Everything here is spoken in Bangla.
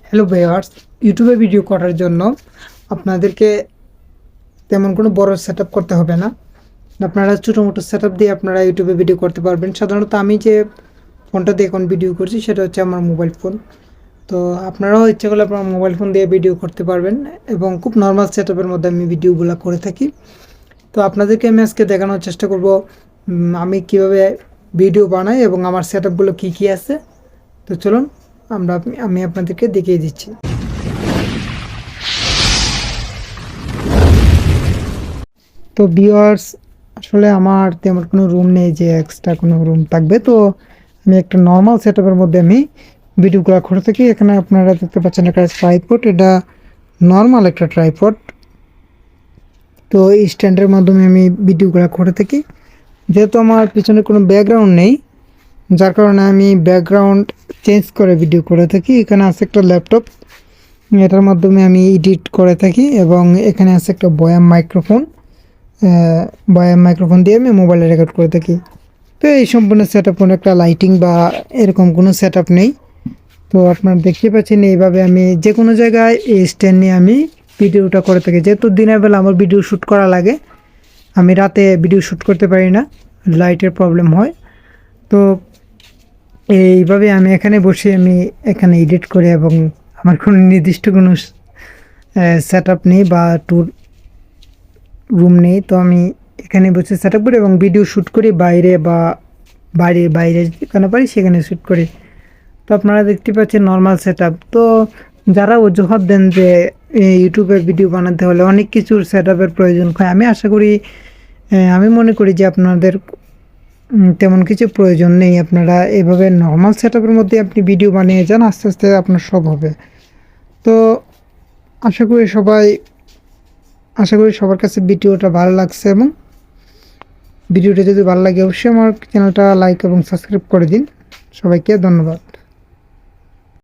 হ্যালো ভিউয়ার্স, ইউটিউবে ভিডিও করার জন্য আপনাদেরকে তেমন কোনো বড় সেটআপ করতে হবে না। আপনারা ছোটো মোটো সেটআপ দিয়ে আপনারা ইউটিউবে ভিডিও করতে পারবেন। সাধারণত আমি যে ফোনটা দিয়ে এখন ভিডিও করছি সেটা হচ্ছে আমার মোবাইল ফোন। তো আপনারাও ইচ্ছা করলে আপনার মোবাইল ফোন দিয়ে ভিডিও করতে পারবেন এবং খুব নর্মাল সেটআপের মধ্যে আমি ভিডিওগুলো করে থাকি। তো আপনাদেরকে আমি আজকে দেখানোর চেষ্টা করব আমি কিভাবে ভিডিও বানাই এবং আমার সেটআপগুলো কী কী আছে। তো চলুন আমি আপনাদেরকে দেখিয়ে দিচ্ছি। তো ভিউয়ার্স, আসলে আমার তেমন কোনো রুম নেই যে এক্সট্রা কোনো রুম থাকবে। তো আমি একটা নর্মাল সেটআপের মধ্যে আমি ভিডিওগুলো করে থাকি। এখানে আপনারা দেখতে পাচ্ছেন একটা ট্রাইপড, এটা নর্মাল একটা ট্রাইপড। তো এই স্ট্যান্ডের মাধ্যমে আমি ভিডিওগুলো করে থাকি। যেহেতু আমার পিছনে কোনো ব্যাকগ্রাউন্ড নেই, যার কারণে আমি ব্যাকগ্রাউন্ড চেঞ্জ করে ভিডিও করে থাকি। এখানে আছে একটা ল্যাপটপ, এটার মাধ্যমে আমি এডিট করে থাকি এবং এখানে আছে একটা বয়াম মাইক্রোফোন দিয়ে আমি মোবাইলে রেকর্ড করে থাকি। তো এই সম্পূর্ণ সেট আপ কোনো একটা লাইটিং বা এরকম কোনো সেট আপ নেই। তো আপনারা দেখতে পাচ্ছেন এইভাবে আমি যে কোনো জায়গায় এই স্ট্যান্ড নিয়ে আমি ভিডিওটা করে থাকি। যেহেতু দিনের বেলা আমার ভিডিও শ্যুট করা লাগে, আমি রাতে ভিডিও শ্যুট করতে পারি না, লাইটের প্রবলেম হয়। তো এইভাবে আমি এখানে বসে আমি এখানে এডিট করি এবং আমার কোনো নির্দিষ্ট কোনো সেট আপ নেই বা রুম নেই। তো আমি এখানে বসে সেট আপ করি এবং ভিডিও শ্যুট করি বাইরে বা বাইরে যেখানে পারি সেখানে শ্যুট করি। তো আপনারা দেখতে পাচ্ছেন নর্মাল সেট আপ। তো যারা অজুহাত দেন যে ইউটিউবে ভিডিও বানাতে হলে অনেক কিছুর সেট আপের প্রয়োজন হয়, আমি মনে করি যে আপনাদের তেমন কিছু প্রয়োজন নেই। আপনারা এভাবে নর্মাল সেট আপের মধ্যে আপনি ভিডিও বানিয়ে যান, আস্তে আস্তে আপনার সব হবে। তো আশা করি সবার কাছে ভিডিওটা ভালো লাগছে এবং ভিডিওটা যদি ভালো লাগে অবশ্যই আমার চ্যানেলটা লাইক এবং সাবস্ক্রাইব করে দিন। সবাইকে ধন্যবাদ।